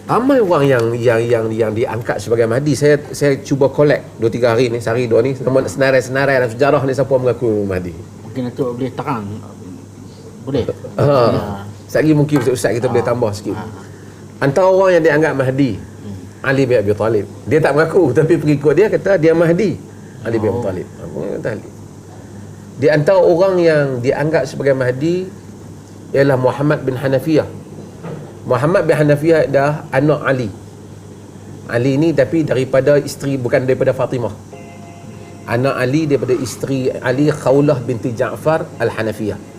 Ramai orang yang diangkat sebagai Mahdi. Saya cuba collect 2-3 hari ni, sehari 2 ni, senarai-senarai dalam sejarah ni siapa mengaku Mahdi. Mungkin Datuk boleh terang. Boleh. Sekali mungkin Ustaz kita boleh tambah sikit. Antara orang yang dianggap Mahdi, Ali bin Abi Talib. Dia tak mengaku, tapi pengikut dia kata dia Mahdi. Ali bin Abi Talib. Di antara orang yang dianggap sebagai Mahdi ialah Muhammad bin Hanafiyah. Muhammad bin Hanafiyah dah anak Ali. Ali ni tapi daripada isteri, bukan daripada Fatimah. Anak Ali daripada isteri Ali, Khawlah binti Ja'far Al-Hanafiyah.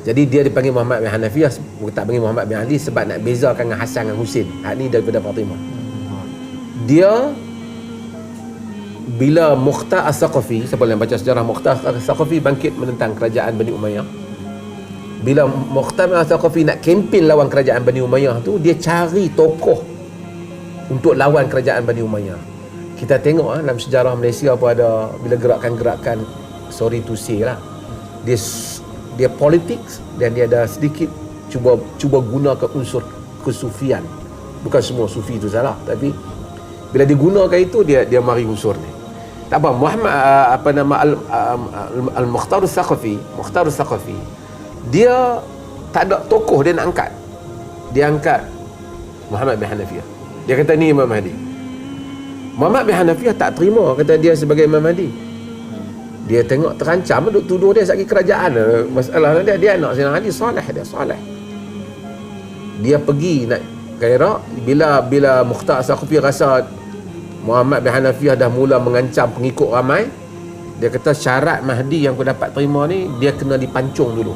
Jadi dia dipanggil Muhammad bin Hanafiyah, tak panggil Muhammad bin Ali sebab nak bezakan dengan Hasan dan Husin. Hak ni daripada Fatimah. Dia bila Mukhtar As-Saqafi, siapa yang baca sejarah, Mukhtar As-Saqafi bangkit menentang kerajaan Bani Umayyah. Bila Mukhtar As-Saqafi nak kempen lawan kerajaan Bani Umayyah tu, dia cari tokoh untuk lawan kerajaan Bani Umayyah. Kita tengok dalam sejarah Malaysia apa ada, bila gerakan-gerakan, sorry to say lah, dia politik dan dia ada sedikit cuba gunakan unsur kesufian. Bukan semua sufi itu salah, tapi bila digunakan itu dia mari unsur ni. Tak apa, Muhammad Al-Mukhtar As-Saqafi, dia tak ada tokoh dia nak angkat. Dia angkat Muhammad bin Hanafiyah. Dia kata ni Imam Mahdi. Muhammad bin Hanafiyah tak terima kata dia sebagai Imam Mahdi. Dia tengok terancam, duk tuduh dia sakit kerajaan. Masalah dia anak Sayyidina Ali soleh, dia soleh. Dia pergi nak ke Iraq. Bila Mukhtar As-Saqafi rasa Muhammad bin Hanafiyah dah mula mengancam pengikut ramai, dia kata syarat Mahdi yang kau dapat terima ni, dia kena dipancung dulu.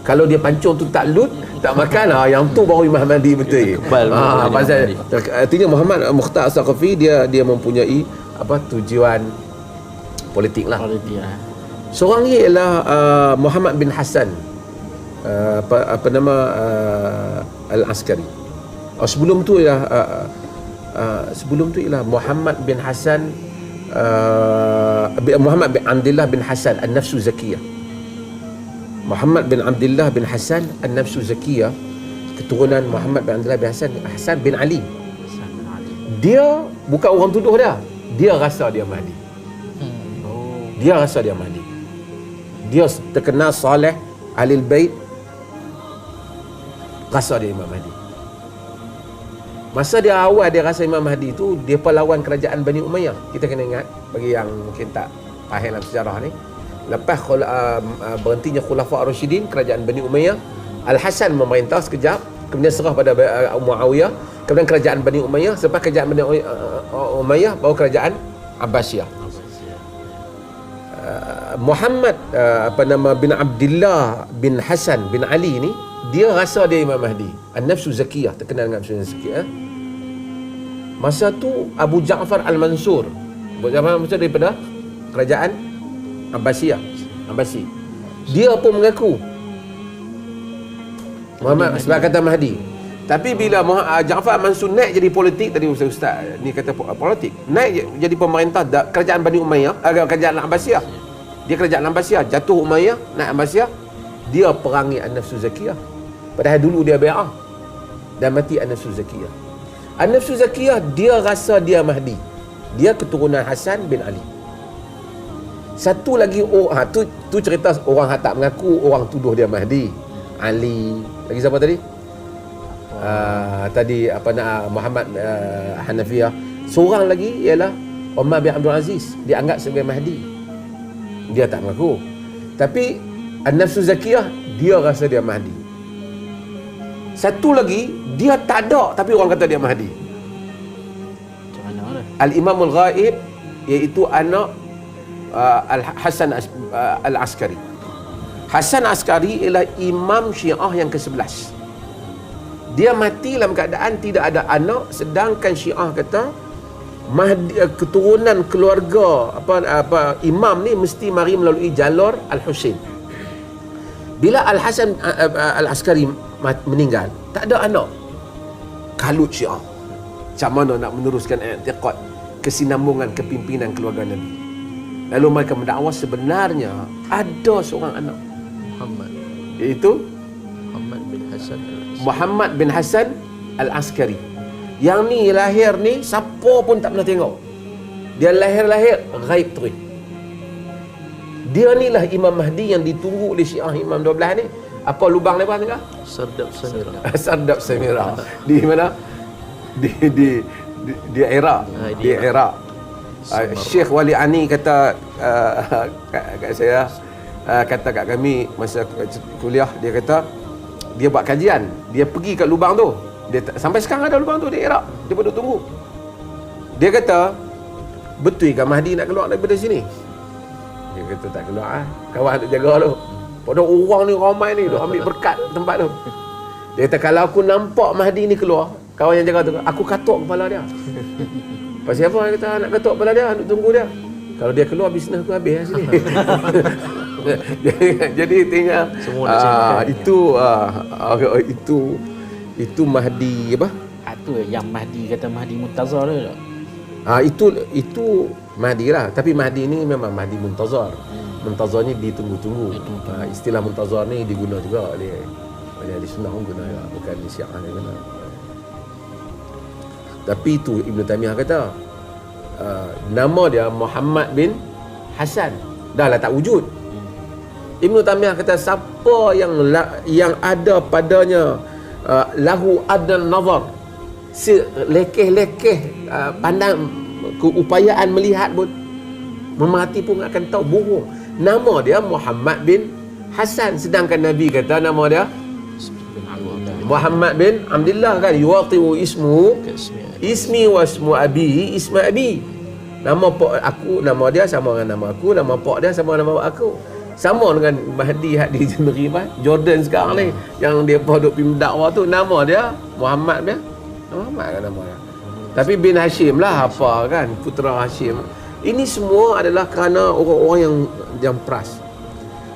Kalau dia pancung tu tak lut, tak makan, yang tu baru Imam Mahdi betul. Pasal artinya Mukhtar As-Saqafi dia mempunyai tujuan politik lah. Seorang ni ialah Muhammad bin Hassan Al-Askari. Sebelum tu ialah Muhammad bin Hassan Muhammad bin Abdullah bin Hassan An-Nafsu Zakiyah. Muhammad bin Abdullah bin Hassan An-Nafsu Zakiyah, keturunan Muhammad bin Abdullah bin Hassan bin Ali. Dia bukan orang tuduh dia rasa dia Mahdi. Dia rasa dia Mahdi. Dia terkenal soleh, Ahlul Bait, rasa dia Imam Mahdi. Masa dia awal dia rasa Imam Mahdi tu, dia pelawan kerajaan Bani Umayyah. Kita kena ingat, bagi yang mungkin tak faham dalam sejarah ni, lepas berhentinya Khulafa Ar-Rasyidin, kerajaan Bani Umayyah, Al-Hasan memerintah sekejap, kemudian serah pada Muawiyah, kemudian kerajaan Bani Umayyah, selepas kerajaan Bani Umayyah baru kerajaan Abbasiyah. Muhammad bin Abdullah bin Hassan bin Ali ni, dia rasa dia Imam Mahdi. An-Nafsu Zakiyah, terkenal dengan Nafsu Zakiyah. Masa tu Abu Ja'far Al-Mansur, Abu Ja'far Al-Mansur daripada kerajaan Abbasiyah, Abbasi, dia pun mengaku Muhammad sebab kata Mahdi. Tapi bila Ja'far Mansur naik jadi politik, tadi Ustaz ni kata politik, naik jadi pemerintah kerajaan Bani Umayyah, kerajaan Abbasiyah. Dia kerajaan Abbasiyah, jatuh Umayyah, naik Abbasiyah, dia perangi An-Nafsu Zakiyah. Padahal dulu dia bai'ah dan mati An-Nafsu Zakiyah. An-Nafsu Zakiyah dia rasa dia Mahdi. Dia keturunan Hasan bin Ali. Satu lagi tu cerita orang yang tak mengaku, orang tuduh dia Mahdi. Ali, lagi siapa tadi? Muhammad Hanafiyah. Seorang lagi ialah Umar bin Abdul Aziz, dianggap sebagai Mahdi. Dia tak mengaku. Tapi An-Nafsu Zakiyah dia rasa dia Mahdi. Satu lagi dia tak ada tapi orang kata dia Mahdi. Al-Imam Al-Ghaib, iaitu anak Al-Hasan Al-Askari. Hasan Askari ialah imam Syiah yang ke-11. Dia mati dalam keadaan tidak ada anak, sedangkan Syiah kata Mahdi, keturunan keluarga imam ni mesti mari melalui jalur Al-Husain. Bila Al-Hasan Al-Askari meninggal, tak ada anak. Kalut Syiah, macam mana nak meneruskan i'tiqad kesinambungan kepimpinan keluarga Nabi. Lalu mereka mendakwa sebenarnya ada seorang anak Muhammad, iaitu Muhammad bin Hassan Muhammad bin Hassan Al-Askari. Yang ni lahir ni siapa pun tak pernah tengok. Dia lahir ghaib terus. Dia ni lah Imam Mahdi yang ditunggu oleh Syiah Imam 12 ni. Apa lubang lebar tengah? Sardab Samira. Sardab Samira. Di mana? Di Iraq. Di Iraq. Syekh Wali Ani kata kat saya, kata kat kami masa kuliah, dia kata dia buat kajian, dia pergi kat lubang tu, dia sampai sekarang ada lubang tu di Iraq, dia duduk tunggu. Dia kata, betul ke Mahdi nak keluar daripada sini? Dia kata tak keluar kawan duk jaga tu. Padahal orang ni ramai ni duk ambil berkat tempat tu. Dia kata kalau aku nampak Mahdi ni keluar, kawan yang jaga tu, aku katuk kepala dia. Pasal apa? Dia kata nak katuk kepala dia, duk tunggu dia. Kalau dia keluar, bisnes aku habis lah sini. Jadi tinggal itu Mahdi apa? Itu yang Mahdi kata Mahdi Muntazar tu tak? Itu Mahdi lah. Tapi Mahdi ni memang Mahdi Muntazar. Muntazar ni ditunggu-tunggu. Istilah Muntazar ni diguna juga oleh ahli sunnah pun guna juga, bukan di Syiah ni guna. Tapi itu Ibn Taymiyah kata nama dia Muhammad bin Hasan dah lah tak wujud. Ibn Taymiyah kata siapa yang ada padanya lahu adan nazar, lekeh-lekeh pandang keupayaan melihat pun, memati pun akan tahu bohong. Nama dia Muhammad bin Hasan, sedangkan Nabi kata nama dia Muhammad bin Abdullah kan, yuwatiu ismi wa ismu abi isma abi. Nama pak aku, nama dia sama dengan nama aku, nama pak dia sama dengan nama aku. Sama dengan Mahdi di Jordan sekarang ni, yang dia duk pergi dakwah tu, nama dia Muhammad kan nama dia. Tapi bin Hashim lah apa kan, putera Hashim. Ini semua adalah kerana orang-orang yang peras.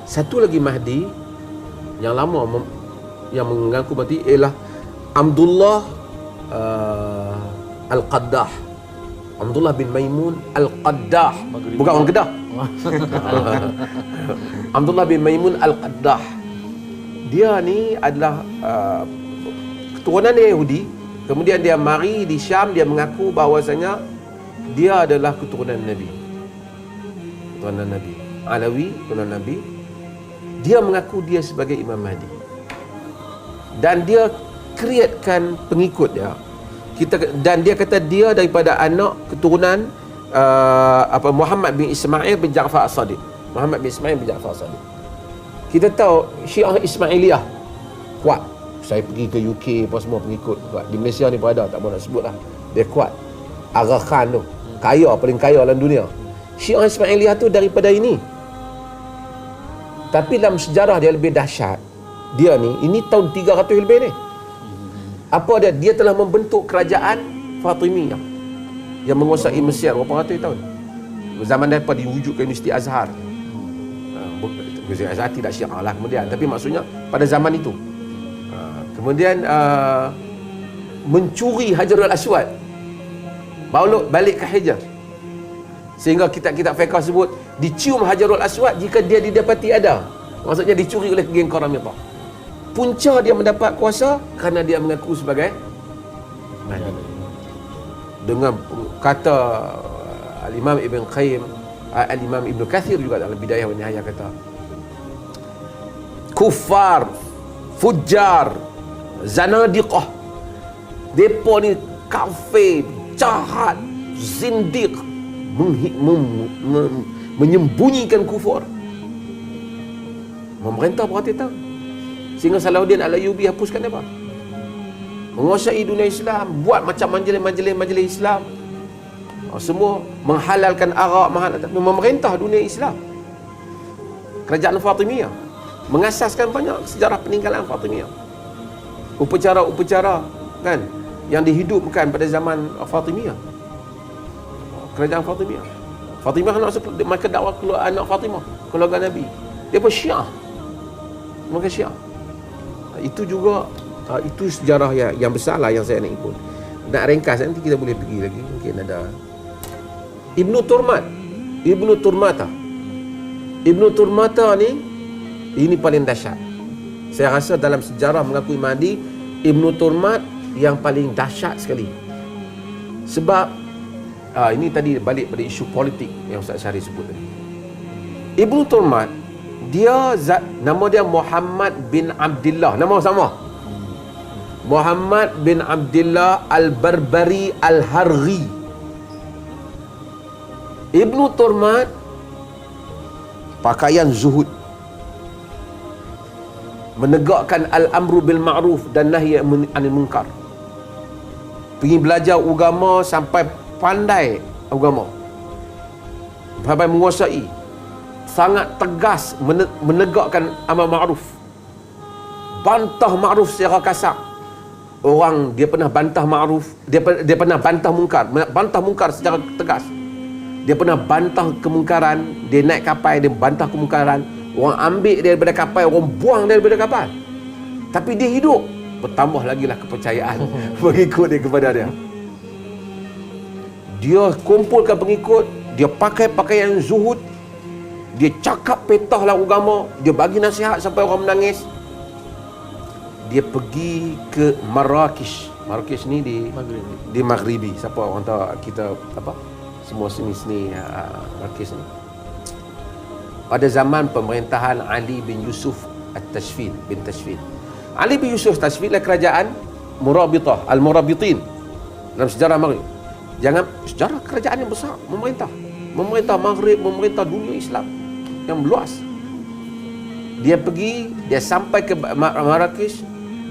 Satu lagi Mahdi yang lama yang mengaku mati ialah Abdullah Al-Qaddah. Abdullah bin Maimun Al-Qaddah. Bukan orang Kedah. Abdullah bin Maimun Al-Qaddah. Dia ni adalah keturunan dia Yahudi. Kemudian dia mari di Syam, dia mengaku bahawasanya dia adalah keturunan Nabi. Keturunan Nabi. Alawi, keturunan Nabi. Dia mengaku dia sebagai Imam Mahdi. Dan dia createkan pengikut dia. Dan dia kata dia daripada anak keturunan Muhammad bin Ismail bin Ja'far As-Sadiq. Muhammad bin Ismail bin Ja'far As-Sadiq. Kita tahu Syiah Ismailiyah kuat. Saya pergi ke UK apa semua pengikut kuat. Di Malaysia ni pun ada, tak mahu nak sebut lah. Dia kuat. Aga Khan tu kaya, paling kaya dalam dunia. Syiah Ismailiyah tu daripada ini. Tapi dalam sejarah dia lebih dahsyat. Dia ni, ini tahun 300 lebih ni. Apa dia? Dia telah membentuk kerajaan Fatimiyah yang menguasai Mesir berapa ratus tahun. Zaman mereka diwujudkan Universiti Azhar. Universiti Azhar tidak Syiah lah kemudian, tapi maksudnya pada zaman itu. Kemudian mencuri Hajarul Aswad, balik ke Hajar, sehingga kitab-kitab fiqh sebut dicium Hajarul Aswad jika dia didapati ada. Maksudnya dicuri oleh geng Qaramitah. Punca dia mendapat kuasa kerana dia mengaku sebagai Mahdi. Dengan kata Al-Imam Ibn Qayyim, Al-Imam Ibn Kathir juga dalam Bidayah wa Nihayah kata, kuffar, fujjar, zanadiqah, depa ni kafir, jahat, zindiq, menyembunyikan kufur. Memerintah beratus tahun, sehingga Salahuddin Al-Ayyubi hapuskan apa? Menguasai dunia Islam, buat macam majlis-majlis Islam, semua menghalalkan arak, memerintah dunia Islam. Kerajaan Fatimiyah mengasaskan banyak sejarah peninggalan Fatimiyah, upacara-upacara kan yang dihidupkan pada zaman Fatimiyah. Kerajaan Fatimiyah, Fatimiyah mereka dakwah keluar anak Fatimah, keluarga Nabi. Dia pun Syiah, mereka Syiah. Itu juga itu sejarah yang besar lah yang saya nak ikut. Nak ringkas nanti kita boleh pergi lagi, mungkin ada Ibnu Turmata ni, ini paling dahsyat. Saya rasa dalam sejarah mengakui Mahdi, Ibnu Turmat yang paling dahsyat sekali. Sebab ini tadi balik pada isu politik yang Ustaz Syarif sebut tadi. Ibnu Turmat, nama dia Muhammad bin Abdullah, nama sama, Muhammad bin Abdullah Al-Barbari Al-Harghi. Ibnu Turmat pakaian zuhud, menegakkan al-amru bil ma'ruf dan nahi anil munkar, pergi belajar agama sampai pandai agama, sampai menguasai, sangat tegas menegakkan amal ma'ruf, bantah ma'ruf secara kasar. Orang dia pernah bantah ma'ruf, dia pernah bantah munkar secara tegas. Dia pernah bantah kemungkaran, dia naik kapal, dia bantah kemungkaran. Orang ambil dia daripada kapal, orang buang dia daripada kapal. Tapi dia hidup, bertambah lagi lah kepercayaan pengikut dia kepada dia. Dia kumpulkan pengikut, dia pakai pakaian zuhud, dia cakap petah lah agama, dia bagi nasihat sampai orang menangis. Dia pergi ke Marrakesh. Marrakesh ni di Maghribi. Siapa orang tahu kita apa? Semua seni-seni Marrakesh ni. Pada zaman pemerintahan Ali bin Yusuf At-Tashfin bin Tashfin. Ali bin Yusuf Tashfin adalah kerajaan Murabitah, Al-Murabitin dalam sejarah Maghrib. Jangan sejarah kerajaan yang besar, memerintah Maghrib, memerintah dunia Islam yang luas. Dia pergi, dia sampai ke Marrakesh,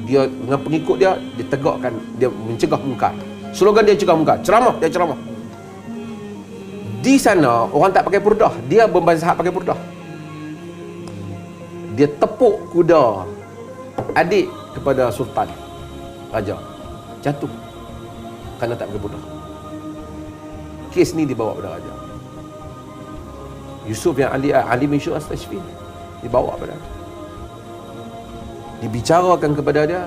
dia dengan pengikut dia tegakkan, dia mencegah munkar. Slogan dia cegah munkar, dia ceramah. Di sana orang tak pakai purdah, dia bermazhab pakai purdah. Dia tepuk kuda adik kepada sultan, raja, jatuh kerana tak pakai purdah. Kes ni dibawa pada raja Yusuf yang Ali bin Yusuf At-Tashfin, dibawa pada, dibicarakan kepada dia.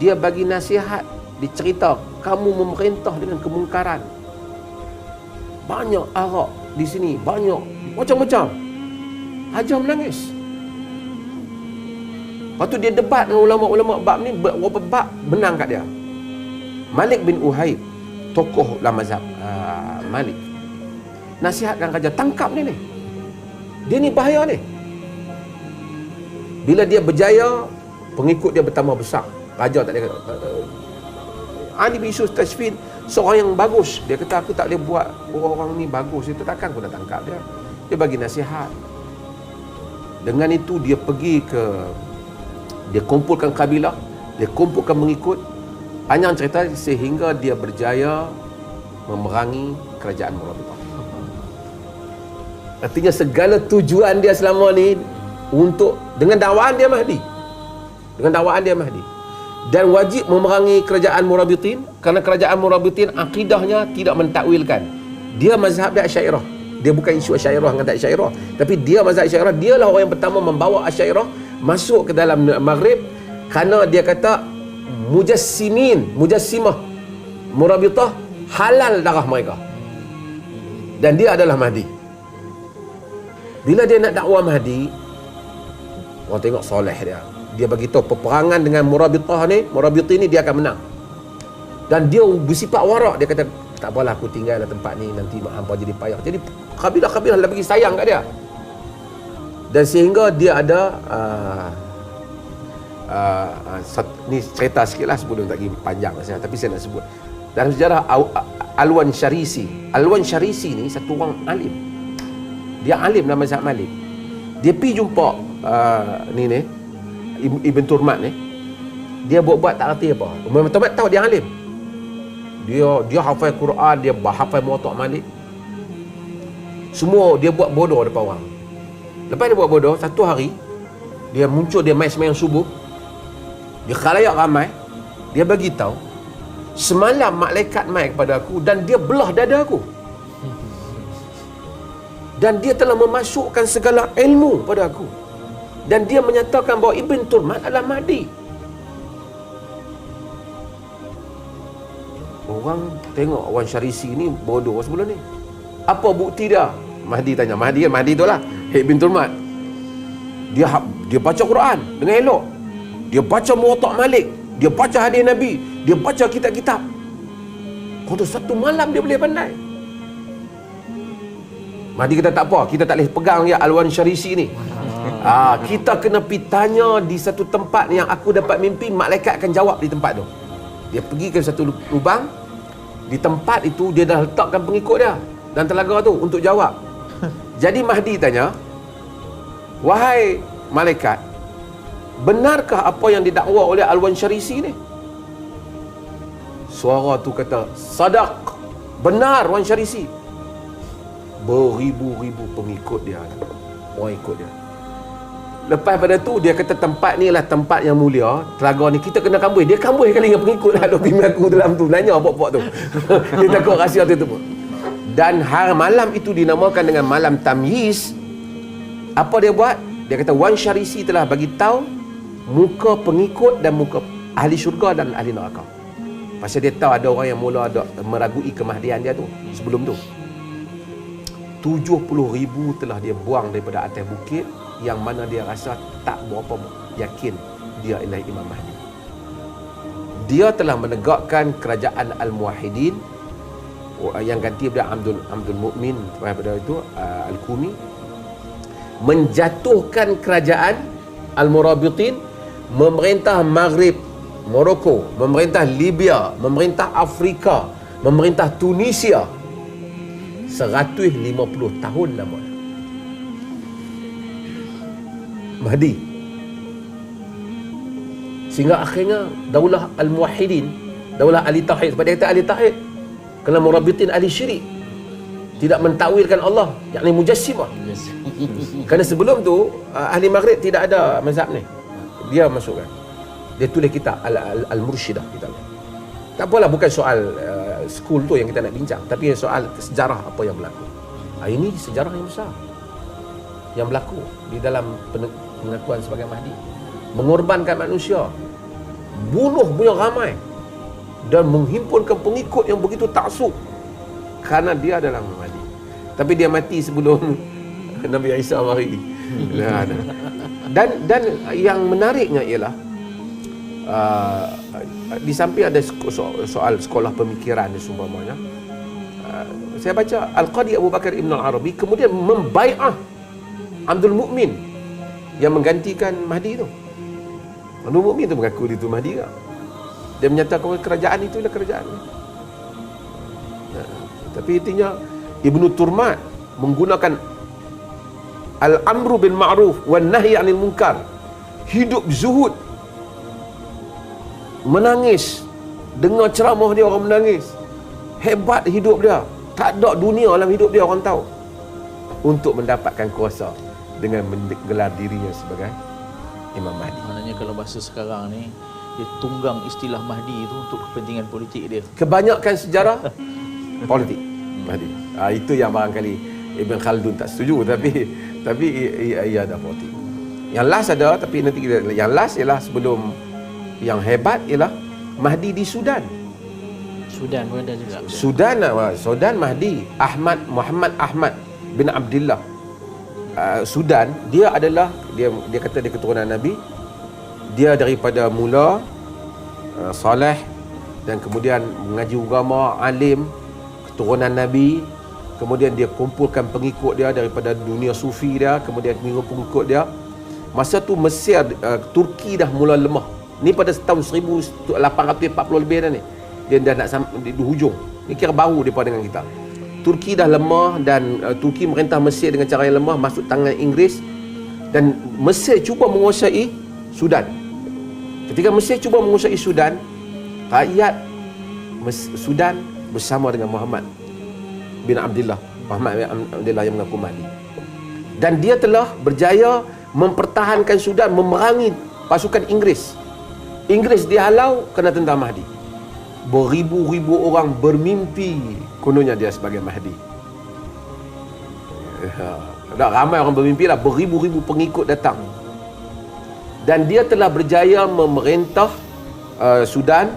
Dia bagi nasihat, dicerita, kamu memerintah dengan kemungkaran, banyak arak di sini, banyak macam-macam. Hajar menangis. Lepas tu dia debat dengan ulama-ulama bab ni, berapa bab menang kat dia. Malik bin Uhaib, tokoh dalam mazhab Malik, nasihatkan raja, tangkap dia ni. Dia ni bahaya ni. Bila dia berjaya, pengikut dia bertambah besar. Raja tak boleh kata. Ali bin Yusuf Tashfin seorang yang bagus. Dia kata, aku tak boleh buat orang-orang ni bagus. Itu takkan aku nak tangkap dia. Dia bagi nasihat. Dengan itu dia pergi ke, dia kumpulkan kabilah, dia kumpulkan mengikut. Panjang cerita sehingga dia berjaya memerangi kerajaan Murabitah. Artinya segala tujuan dia selama ni untuk dengan dakwaan dia Mahdi. Dan wajib memerangi kerajaan Murabitin, kerana kerajaan Murabitin akidahnya tidak mentakwilkan. Dia mazhab dia Asy'ariyah. Dia bukan isu Asy'ariyah dengan tak Asy'ariyah, tapi dia mazhab Asy'ariyah. Dialah orang yang pertama membawa Asy'ariyah masuk ke dalam Maghrib, kerana dia kata mujassimah Murabitah halal darah mereka. Dan dia adalah Mahdi. Bila dia nak dakwah Mahdi, orang tengok soleh dia. Dia bagi tahu peperangan dengan Murabitin ni dia akan menang. Dan dia bersifat warak. Dia kata, tak apalah aku tinggal dalam tempat ni, nanti hampa jadi payah. Jadi kabilah-kabilah dah bagi sayang kat dia. Dan sehingga dia ada ni cerita sikit lah sebelum tak pergi panjang saya, tapi saya nak sebut. Dalam sejarah Alwan Syarisi ni satu orang alim. Dia alim dalam mazhab Malik. Dia pergi jumpa Ibn Turmat ni. Dia buat tak erti apa. Ibn Turmat tahu dia alim. Dia hafal Quran, dia hafal Muwatta Malik. Semua dia buat bodoh depan orang. Lepas dia buat bodoh, satu hari dia muncul, dia mai sembahyang subuh. Dia khalayak ramai. Dia bagi tahu, semalam malaikat mai kepada aku dan dia belah dada aku. Dan dia telah memasukkan segala ilmu pada aku. Dan dia menyatakan bahawa Ibn Turmat adalah Mahdi. Orang tengok Wan Syarisi ni bodoh sebelum ni. Apa bukti dia? Mahdi tanya. Mahdi tu lah Ibn Turmat. Dia baca Quran dengan elok. Dia baca Muwatta Malik. Dia baca hadis Nabi. Dia baca kitab-kitab. Kau tu satu malam dia boleh pandai. Mahdi kata tak apa, kita tak boleh pegang ya Alwan Syarisi ni. Kita kena pergi tanya di satu tempat yang aku dapat mimpi malaikat akan jawab di tempat tu. Dia pergi ke satu lubang, di tempat itu dia dah letakkan pengikut dia dan telaga tu untuk jawab. Jadi Mahdi tanya, wahai malaikat, benarkah apa yang didakwa oleh Alwan Syarisi ni? Suara tu kata, sadaq, benar Wan Syarisi. Beribu-ribu pengikut dia, orang ikut dia. Lepas pada tu dia kata tempat ni lah tempat yang mulia, telaga ni kita kena kambuh. Dia kambuh kali dengan pengikut lah dok bimbing aku dalam tu, nanya pok-pok tu. Dia takut rahsia tu pun. Dan malam itu dinamakan dengan malam tamyiz. Apa dia buat? Dia kata Wan Syarisi telah bagi tahu muka pengikut dan muka ahli syurga dan ahli neraka. Pasal dia tahu ada orang yang mula ada meragui kemahdian dia tu sebelum tu. 70,000 telah dia buang daripada atas bukit yang mana dia rasa tak berapa yakin dia ialah Imam Mahdi. Dia telah menegakkan kerajaan Al-Muwahhidin yang ganti daripada Abdul Mukmin daripada itu Al-Kumi, menjatuhkan kerajaan Al-Murabitin, memerintah Maghrib, Morocco, memerintah Libya, memerintah Afrika, memerintah Tunisia 150 tahun lama. Mahdi. Sehingga akhirnya daulah Al-Muwahhidin, daulah ahli tauhid, sebab dia kata ahli tauhid kena murabitin ahli syirik, tidak mentakwilkan Allah, yakni mujassimah. Kerana sebelum tu ahli Maghrib tidak ada mazhab ni. Dia masukkan. Dia tulis kitab Al-Mursyidah kitab. Tak apalah, bukan soal school tu yang kita nak bincang, tapi soal sejarah apa yang berlaku. Ini sejarah yang besar yang berlaku di dalam pengakuan sebagai Mahdi. Mengorbankan manusia, bunuh punya ramai dan menghimpunkan pengikut yang begitu taksub kerana dia adalah Mahdi. Tapi dia mati sebelum Nabi Isa mari. Dan yang menariknya ialah di samping ada soal sekolah pemikiran dan seumpamanya, saya baca Al-Qadi Abu Bakar Ibn Al-Arabi kemudian membai'ah Abdul Mukmin yang menggantikan Mahdi tu. Abdul Mukmin tu mengaku dia tu Mahdi ke? Dia menyatakan kerajaan itu adalah kerajaan. Tapi intinya Ibnu Turmat menggunakan Al-Amru bil Ma'ruf wan Nahyi 'anil Munkar, hidup zuhud, menangis, dengar ceramah dia orang menangis, hebat hidup dia, tak ada dunia dalam hidup dia orang tahu, untuk mendapatkan kuasa dengan menggelar dirinya sebagai Imam Mahdi. Maknanya kalau bahasa sekarang ni, dia tunggang istilah Mahdi itu untuk kepentingan politik dia. Kebanyakan sejarah politik Mahdi. Itu yang barangkali Ibn Khaldun tak setuju, tapi ia ada politik. Yang last ada, tapi nanti kita, yang last ialah sebelum yang hebat ialah Mahdi di Sudan. Sudan pun ada juga. Sudan Mahdi Muhammad Ahmad bin Abdullah. Sudan, dia adalah dia kata dia keturunan Nabi. Dia daripada mula soleh dan kemudian mengaji agama, alim, keturunan Nabi. Kemudian dia kumpulkan pengikut dia daripada dunia sufi dia, kemudian pengikut dia. Masa tu Mesir, Turki dah mula lemah. Ni pada tahun 1840 lebih dah ni. Dia dah nak di hujung. Ni kira baru daripada dengan kita. Turki dah lemah dan Turki merintah Mesir dengan cara yang lemah, masuk tangan Inggeris, dan Mesir cuba menguasai Sudan. Ketika Mesir cuba menguasai Sudan, rakyat Sudan bersama dengan Muhammad bin Abdullah yang mengaku Mahdi. Dan dia telah berjaya mempertahankan Sudan, memerangi pasukan Inggeris. Inggeris dihalau kerana tentang Mahdi. Beribu-ribu orang bermimpi kononnya dia sebagai Mahdi. Tak ramai orang bermimpi lah, beribu-ribu pengikut datang. Dan dia telah berjaya memerintah Sudan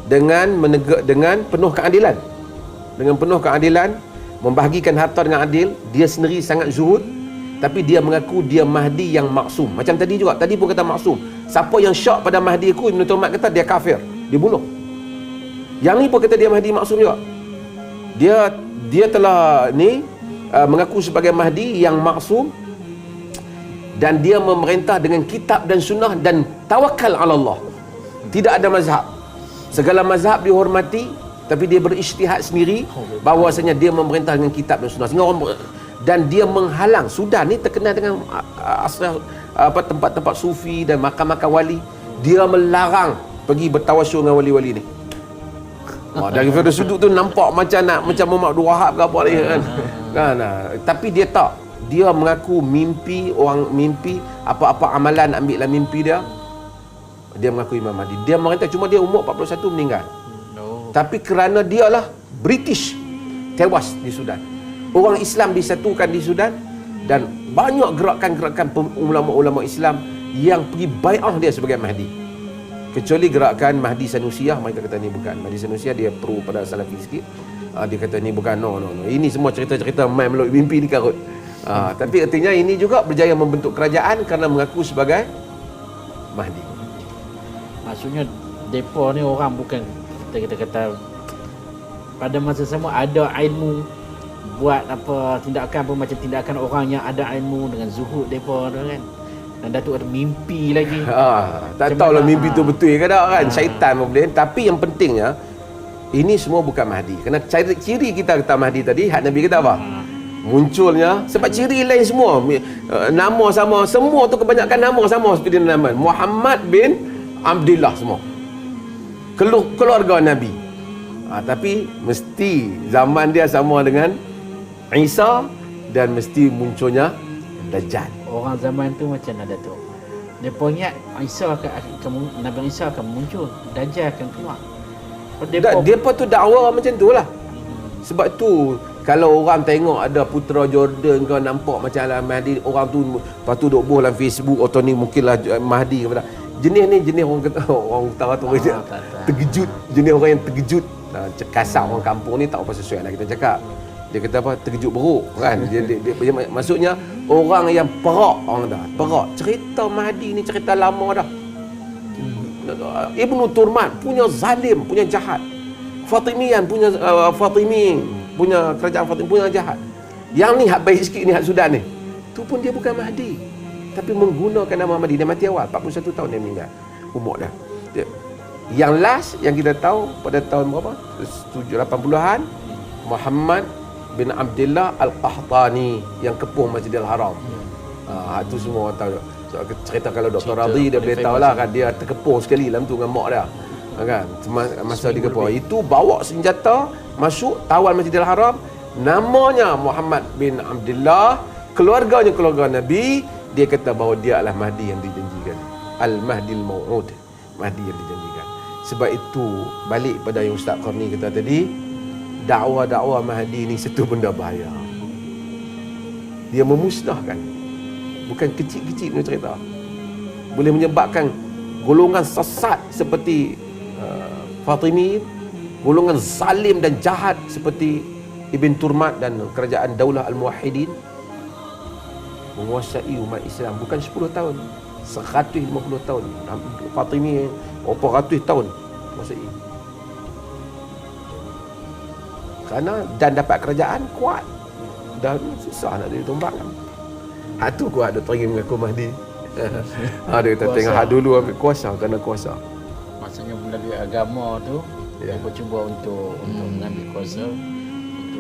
dengan penuh keadilan. Dengan penuh keadilan, membahagikan harta dengan adil. Dia sendiri sangat zuhud, tapi dia mengaku dia Mahdi yang maksum. Macam tadi juga, tadi pun kata maksum. Siapa yang syak pada Mahdi aku, Ibn Turmat kata dia kafir, dia bunuh. Yang ni pun kata dia Mahdi maksum juga. Dia telah mengaku sebagai Mahdi yang maksum, dan dia memerintah dengan kitab dan sunnah dan tawakal ala Allah. Tidak ada mazhab. Segala mazhab dihormati, tapi dia berijtihad sendiri bahawasanya dia memerintah dengan kitab dan sunnah. Sehingga orang, dan dia menghalang. Sudan ni terkenal dengan tempat-tempat sufi dan makam-makam wali. Dia melarang pergi bertawasul dengan wali-wali ni. Daripada sudut tu nampak macam Muhammad Abdul Wahab ke apa ni kan. Tapi dia tak. Dia mengaku orang mimpi apa-apa amalan ambillah mimpi dia. Dia mengaku Imam Mahdi. Dia merintah, cuma dia umur 41 meninggal. Tapi kerana dia lah British tewas di Sudan. Orang Islam disatukan di Sudan, dan banyak gerakan-gerakan ulama-ulama Islam yang pergi bai'ah dia sebagai Mahdi. Kecuali gerakan Mahdi Sanusiyah, mereka kata ni bukan. Mahdi Sanusiyah dia pro pada Salafi sikit. Dia kata ni bukan, no. Ini semua cerita-cerita main melalui mimpi ni karut. Tapi artinya ini juga berjaya membentuk kerajaan kerana mengaku sebagai Mahdi. Maksudnya depa ni orang bukan kita kata pada masa sama ada ilmu, buat apa tindakan pun macam tindakan orang yang ada ilmu dengan zuhud depa tu kan. Dan Datuk ada mimpi lagi. Tak tahulah mimpi tu betul ke tak kan. Syaitan pun boleh. Tapi yang pentingnya ini semua bukan Mahdi. Kerana ciri kita kata Mahdi tadi, hak Nabi kata apa? Munculnya sebab ciri lain semua, nama sama, semua tu kebanyakan nama sama seperti nama Muhammad bin Abdullah semua, keluarga Nabi. Tapi mesti zaman dia sama dengan Isa, dan mesti munculnya Dajjal. Orang zaman tu macam ada tu. Depa ingat Nabi Isa akan muncul, Dajjal akan keluar. Depa tu dakwa macam tu lah. Sebab tu kalau orang tengok ada putera Jordan kau nampak macam Mahdi, orang tu lepas tu duk boh dalam Facebook atau ni mungkinlah Mahdi kepada. Jenis ni jenis orang kata orang utara tu terkejut, jenis orang yang terkejut. Kasar orang kampung ni tak apa sesuai lah kita cakap. Dia kata apa, terkejut beruk kan. Dia maksudnya orang yang perak, orang dah perak. Cerita Mahdi ni cerita lama dah. Ibnu Turmat punya zalim, punya jahat. Fatimian punya punya kerajaan Fatimiyah punya jahat. Yang ni hak baik sikit ni, hak Sudan ni. Tu pun dia bukan Mahdi, tapi menggunakan nama Mahdi. Dia mati awal, 41 tahun dia meninggal umur dah. Yang last yang kita tahu pada tahun berapa? 80-an, Muhammad bin Abdullah Al-Qahtani yang kepuh Masjidil Haram. Tu semua orang tahu. So, cerita kalau Dr. Radhi dia boleh tahu lah kan, dia terkepuh sekali dalam tu dengan mak dia. Kan masa dia kepuh itu bawa senjata masuk tawan Masjidil Haram, namanya Muhammad bin Abdullah, keluarganya keluarga Nabi. Dia kata bahawa dia adalah Mahdi yang dijanjikan, Al-Mahdi Al-Maw'ud, Mahdi yang dijanjikan. Sebab itu balik pada yang Ustaz Qarni kata tadi, dakwah-dakwah Mahdi ni satu benda bahaya. Dia memusnahkan, bukan kecil-kecil punya cerita, boleh menyebabkan golongan sesat seperti Fatimi, golongan zalim dan jahat seperti Ibn Turmat dan kerajaan Daulah Al-Muwahhidin menguasai umat Islam bukan 10 tahun, 150 tahun. Fatimi berapa ratus tahun menguasai. Kerana dan dapat kerajaan kuat dan susah nak ditumbangkan. Tu kuat Dr. Ingin mengaku Mahdi. Dia kata tengok hak dulu ambil kuasa kerana kuasa. Maksudnya melalui agama tu dia bercuba untuk mengambil kuasa